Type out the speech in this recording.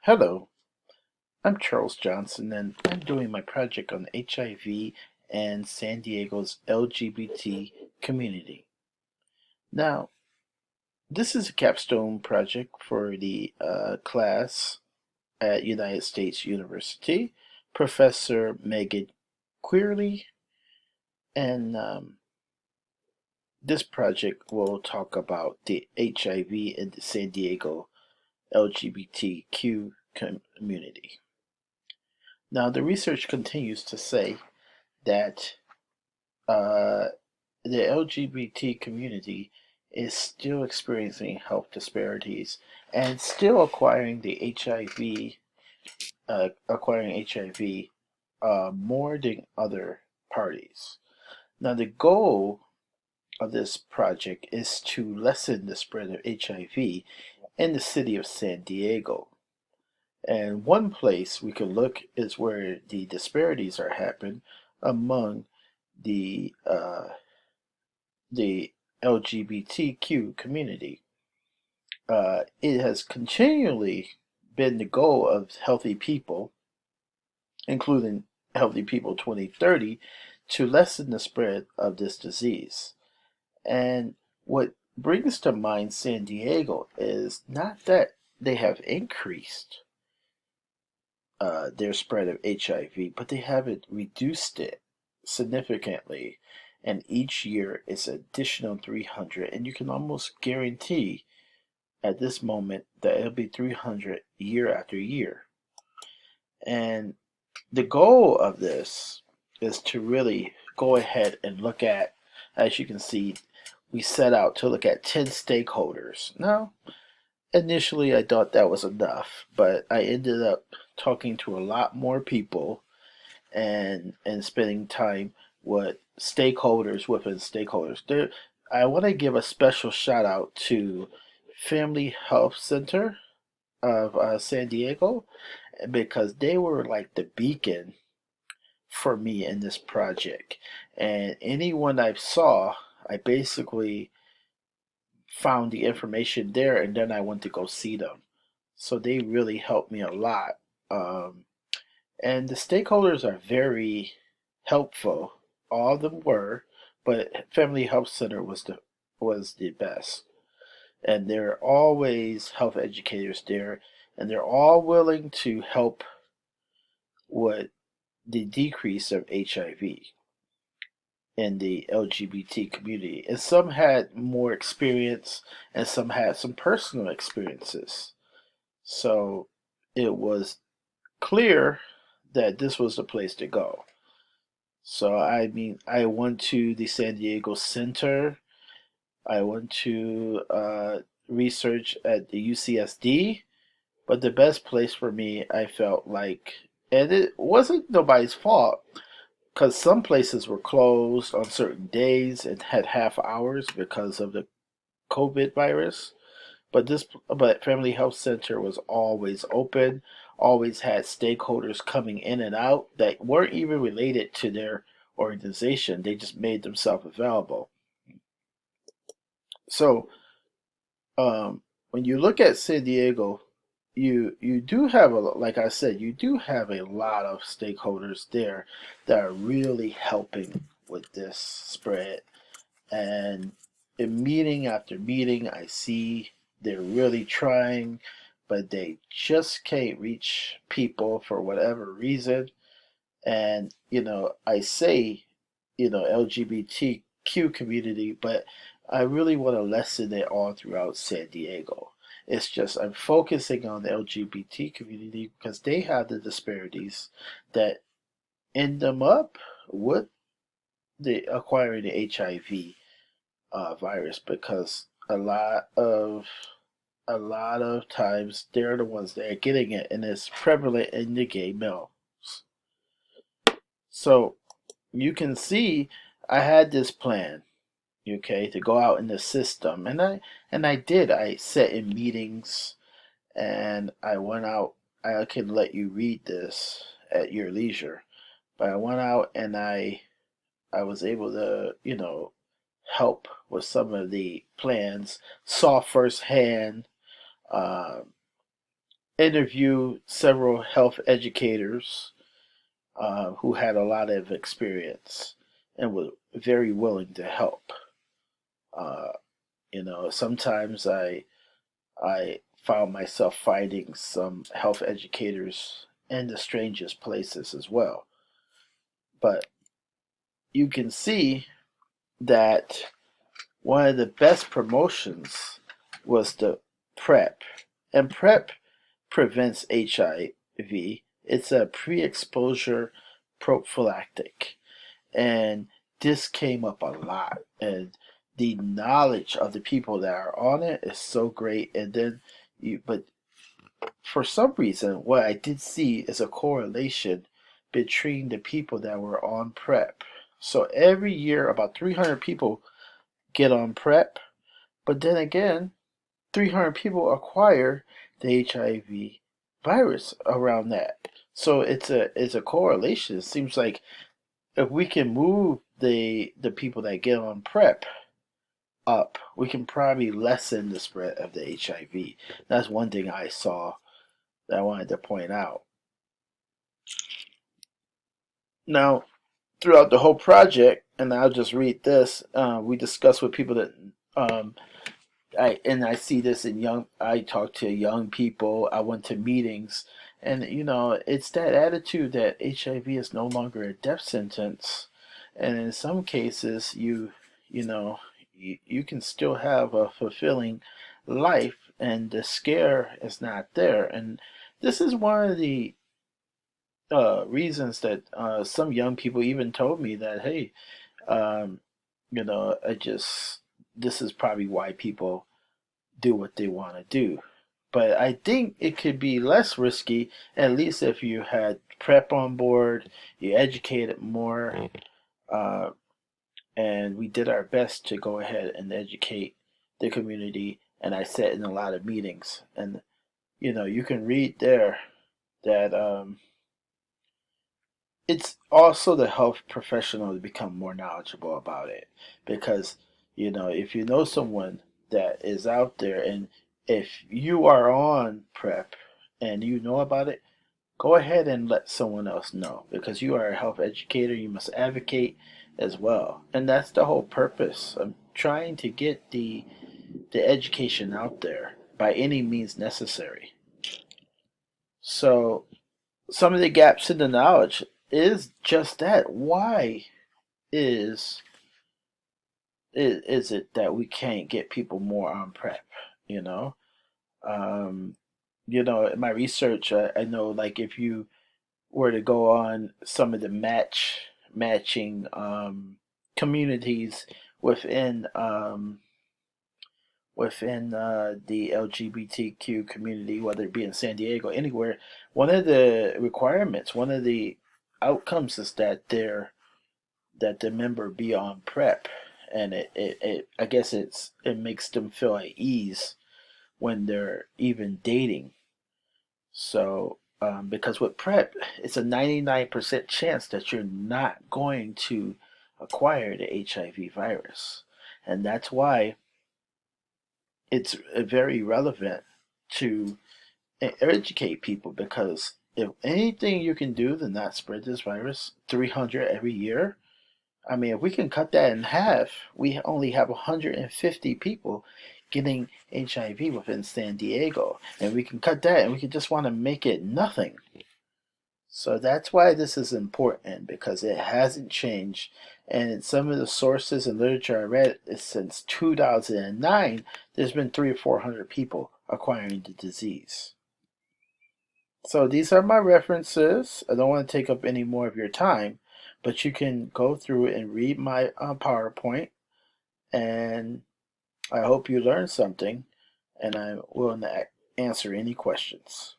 Hello, I'm Charles Johnson, and I'm doing my project on HIV and San Diego's LGBT community. Now, this is a capstone project for the class at United States University, Professor Megan Queerly, and this project will talk about the HIV in the San Diego LGBTQ community. Now, the research continues to say that uh, the LGBT community is still experiencing health disparities and still acquiring HIV more than other parties. Now, the goal of this project is to lessen the spread of HIV in the city of San Diego. And one place we can look is where the disparities are happening among the uh, the LGBTQ community. It has continually been the goal of Healthy People, including Healthy People 2030, to lessen the spread of this disease. And what brings to mind San Diego is not that they have increased their spread of HIV, but they haven't reduced it significantly. And each year it's additional 300, and you can almost guarantee at this moment that it'll be 300 year after year. And the goal of this is to really go ahead and look at, as you can see, we set out to look at 10 stakeholders. Now, initially I thought that was enough, but I ended up talking to a lot more people and spending time with stakeholders within stakeholders. I want to give a special shout out to Family Health Center of San Diego because they were like the beacon for me in this project. And anyone I saw, I basically found the information there and then I went to go see them. So they really helped me a lot. Um, and the stakeholders are very helpful. All of them were, but Family Health Center was the best. And there are always health educators there, and they're all willing to help with the decrease of HIV in the LGBT community. And some had more experience, and some had some personal experiences. So it was clear that this was the place to go. So I mean, I went to the San Diego Center. I went to research at the UCSD, but the best place for me, I felt like, and it wasn't nobody's fault, because some places were closed on certain days and had half hours because of the COVID virus. But Family Health Center was always open, always had stakeholders coming in and out that weren't even related to their organization. They just made themselves available. So when you look at San Diego, you do have like I said, you do have a lot of stakeholders there that are really helping with this spread. And in meeting after meeting, I see they're really trying, but they just can't reach people for whatever reason. And I say, LGBTQ community, but I really want to lessen it all throughout San Diego. It's just I'm focusing on the LGBT community because they have the disparities that end them up with the acquiring the HIV virus, because a lot of times they're the ones that are getting it, and it's prevalent in the gay males. So you can see I had this plan, okay, to go out in the system, and I did. I sat in meetings, and I went out. I can let you read this at your leisure, but I went out and I was able to, help with some of the plans, saw firsthand uh, interview several health educators who had a lot of experience and were very willing to help. Uh, sometimes I found myself finding some health educators in the strangest places as well. But you can see that one of the best promotions was the PrEP. And PrEP prevents HIV. It's a pre exposure prophylactic. And this came up a lot. And the knowledge of the people that are on it is so great. And then but for some reason, what I did see is a correlation between the people that were on PrEP. So every year, about 300 people get on PrEP, but then again, 300 people acquire the HIV virus around that. So it's a correlation. It seems like if we can move the people that get on PrEP up, we can probably lessen the spread of the HIV. That's one thing I saw that I wanted to point out. Now, throughout the whole project, and I'll just read this, we discussed with people that I see this in young. I talk to young people. I went to meetings, and it's that attitude that HIV is no longer a death sentence, and in some cases, you know you can still have a fulfilling life, and the scare is not there. And this is one of the reasons that some young people even told me that, hey, um, I just this is probably why people do what they want to do. But I think it could be less risky, at least if you had PrEP on board, you educated more, uh, and we did our best to go ahead and educate the community. And I sat in a lot of meetings, and you can read there that it's also the health professional to become more knowledgeable about it, because if you know someone that is out there, and if you are on PrEP and you know about it, go ahead and let someone else know, because you are a health educator. You must advocate as well, and that's the whole purpose. I'm trying to get the education out there by any means necessary. So some of the gaps in the knowledge is just that. Why is is it that we can't get people more on PrEP? You know, um, in my research, I know, like, if you were to go on some of the matching communities within the LGBTQ community, whether it be in San Diego, anywhere, one of the requirements, one of the outcomes is that the member be on PrEP, and it I guess it makes them feel at ease when they're even dating. So because with PrEP, it's a 99% chance that you're not going to acquire the HIV virus, and that's why it's very relevant to educate people, because if anything you can do to not spread this virus, 300 every year, I mean, if we can cut that in half, we only have 150 people getting HIV within San Diego. And we can cut that, and we can just want to make it nothing. So that's why this is important, because it hasn't changed. And in some of the sources and literature I read, since 2009, there's been 300 or 400 people acquiring the disease. So these are my references. I don't want to take up any more of your time, but you can go through and read my PowerPoint, and I hope you learned something, and I'm willing to answer any questions.